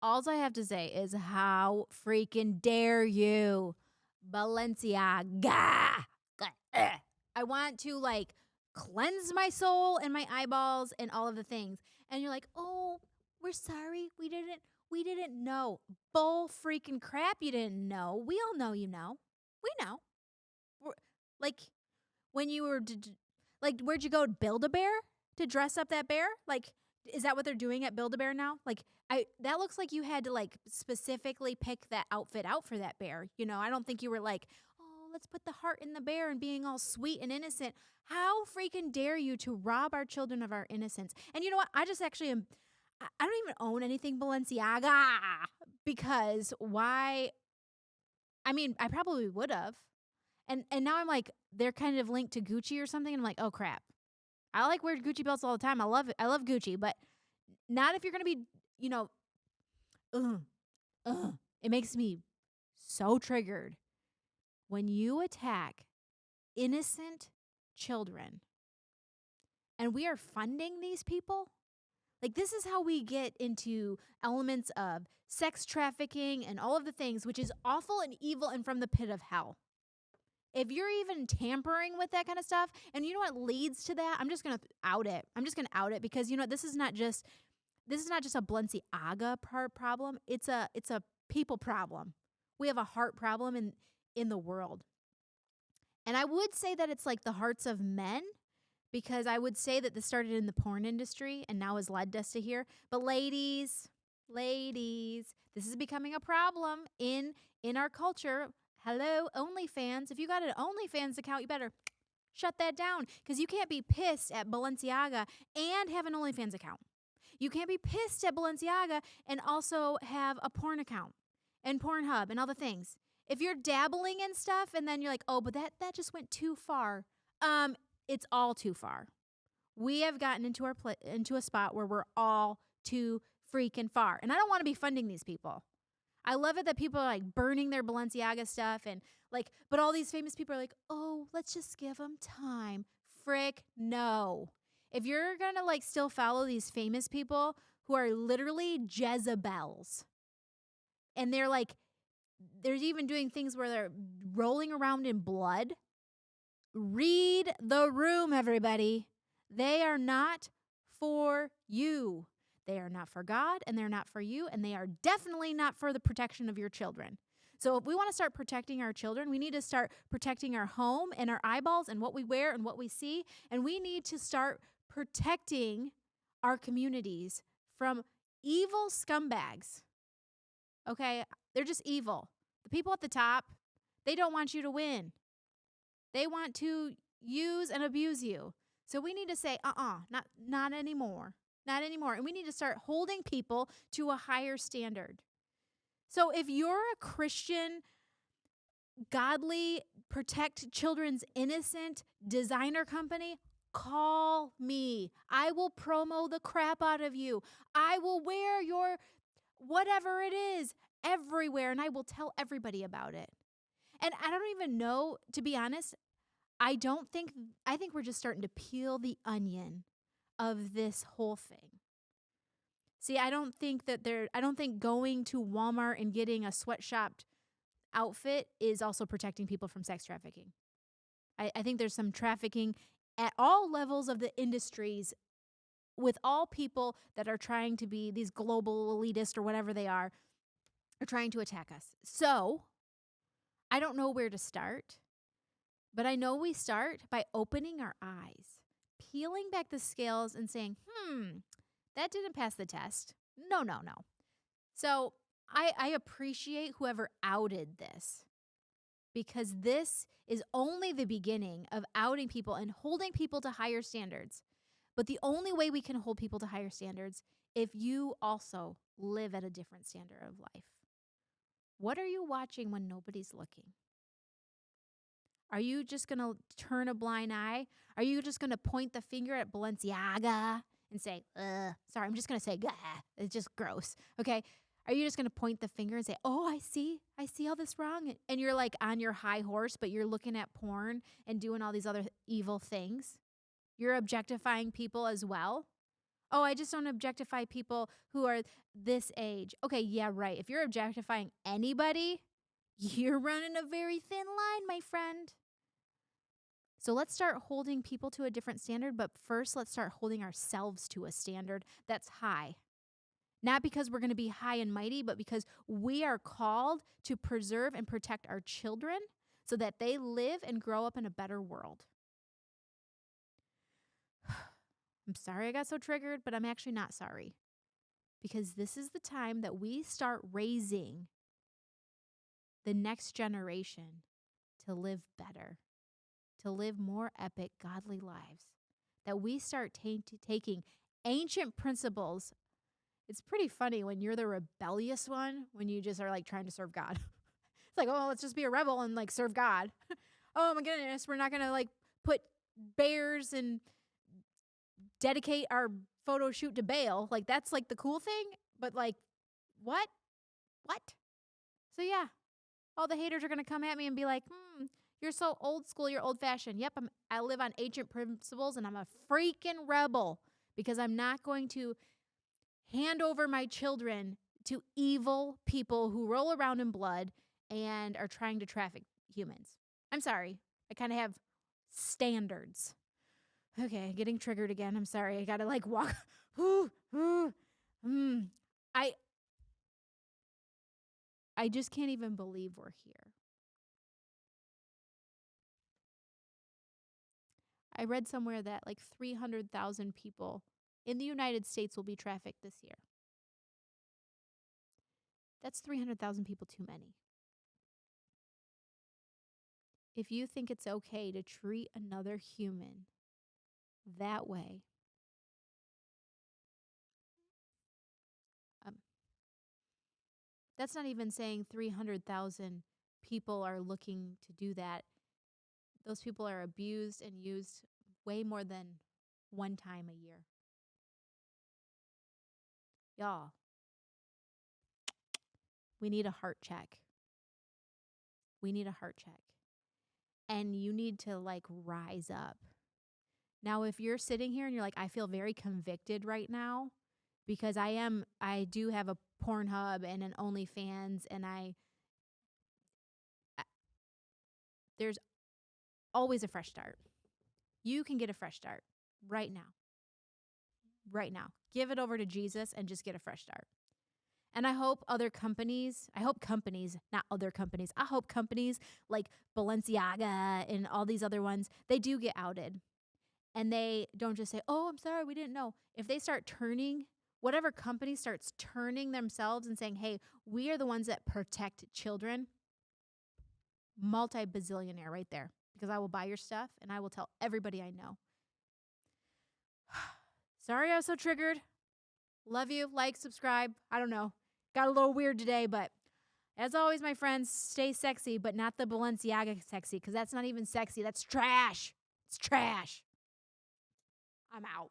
All I have to say is how freaking dare you, Balenciaga. I want to like cleanse my soul and my eyeballs and all of the things. And you're like, "Oh, we're sorry. We didn't know." Bull freaking crap, you didn't know. We all know you know. We know. We're, like when you were like where'd you go, Build-A-Bear to dress up that bear? Like is that what they're doing at Build-A-Bear now? Like I that looks like you had to like specifically pick that outfit out for that bear. I don't think you were like, "Oh, let's put the heart in the bear and being all sweet and innocent." How freaking dare you to rob our children of our innocence? And you know what? I just actually am I don't even own anything Balenciaga because why? I mean, I probably would have. And now I'm like, they're kind of linked to Gucci or something. And I'm like, oh crap. I like wear Gucci belts all the time. I love it. I love Gucci, but not if you're gonna be, you know, ugh, ugh. It makes me so triggered when you attack innocent children and we are funding these people. Like this is how we get into elements of sex trafficking and all of the things, which is awful and evil and from the pit of hell. If you're even tampering with that kind of stuff, and you know what leads to that, I'm just gonna out it. I'm just gonna out it because this is not just a Balenciaga problem. It's a people problem. We have a heart problem in the world, and I would say that it's like the hearts of men because I would say that this started in the porn industry and now has led us to here. But ladies, this is becoming a problem in our culture. Hello, OnlyFans. If you got an OnlyFans account, you better shut that down because you can't be pissed at Balenciaga and have an OnlyFans account. You can't be pissed at Balenciaga and also have a porn account and Pornhub and all the things. If you're dabbling in stuff and then you're like, oh, but that just went too far. It's all too far. We have gotten into a spot where we're all too freaking far. And I don't want to be funding these people. I love it that people are like burning their Balenciaga stuff and like, but all these famous people are like, oh, let's just give them time. Frick, no. If you're going to like still follow these famous people who are literally Jezebels and they're like, there's even doing things where they're rolling around in blood. Read the room, everybody. They are not for you. They are not for God, and they're not for you, and they are definitely not for the protection of your children. So if we want to start protecting our children, we need to start protecting our home and our eyeballs and what we wear and what we see, and we need to start protecting our communities from evil scumbags. Okay? They're just evil. The people at the top, they don't want you to win. They want to use and abuse you. So we need to say, not anymore. Not anymore. And we need to start holding people to a higher standard. So if you're a Christian, godly, protect children's innocent designer company, call me. I will promo the crap out of you. I will wear your whatever it is everywhere, and I will tell everybody about it. And I don't even know, to be honest, I think we're just starting to peel the onion of this whole thing. See, I don't think going to Walmart and getting a sweatshopped outfit is also protecting people from sex trafficking. I think there's some trafficking at all levels of the industries with all people that are trying to be these global elitists or whatever they are trying to attack us. So I don't know where to start, but I know we start by opening our eyes, peeling back the scales and saying, that didn't pass the test. No. So I appreciate whoever outed this because this is only the beginning of outing people and holding people to higher standards. But the only way we can hold people to higher standards if you also live at a different standard of life. What are you watching when nobody's looking? Are you just going to turn a blind eye? Are you just going to point the finger at Balenciaga and say, sorry, I'm just going to say, gah, it's just gross, okay? Are you just going to point the finger and say, oh, I see all this wrong? And you're like on your high horse, but you're looking at porn and doing all these other evil things? You're objectifying people as well? Oh, I just don't objectify people who are this age. Okay, yeah, right. If you're objectifying anybody, you're running a very thin line, my friend. So let's start holding people to a different standard, but first let's start holding ourselves to a standard that's high. Not because we're going to be high and mighty, but because we are called to preserve and protect our children so that they live and grow up in a better world. I'm sorry I got so triggered, but I'm actually not sorry. Because this is the time that we start raising the next generation to live better, to live more epic, godly lives. That we start taking ancient principles. It's pretty funny when you're the rebellious one, when you just are like trying to serve God. It's like, oh, let's just be a rebel and like serve God. Oh my goodness, we're not going to like put bears and dedicate our photo shoot to Baal. Like that's like the cool thing. But like, what? What? So yeah, all the haters are going to come at me and be like, you're so old school, you're old fashioned. Yep, I live on ancient principles and I'm a freaking rebel because I'm not going to hand over my children to evil people who roll around in blood and are trying to traffic humans. I'm sorry. I kind of have standards. Okay, getting triggered again. I'm sorry. I got to like walk. I just can't even believe we're here. I read somewhere that like 300,000 people in the United States will be trafficked this year. That's 300,000 people too many. If you think it's okay to treat another human that way, that's not even saying 300,000 people are looking to do that. Those people are abused and used way more than one time a year. Y'all, we need a heart check. We need a heart check. And you need to like rise up. Now, if you're sitting here and you're like, I feel very convicted right now because I do have a Pornhub and an OnlyFans and there's always a fresh start. You can get a fresh start right now. Right now. Give it over to Jesus and just get a fresh start. And I hope companies like Balenciaga and all these other ones, they do get outed. And they don't just say, oh, I'm sorry, we didn't know. If they start turning, whatever company starts turning themselves and saying, hey, we are the ones that protect children, multi-bazillionaire right there. Because I will buy your stuff and I will tell everybody I know. Sorry I was so triggered. Love you. Like, subscribe. I don't know. Got a little weird today, but as always, my friends, stay sexy, but not the Balenciaga sexy, because that's not even sexy. That's trash. It's trash. I'm out.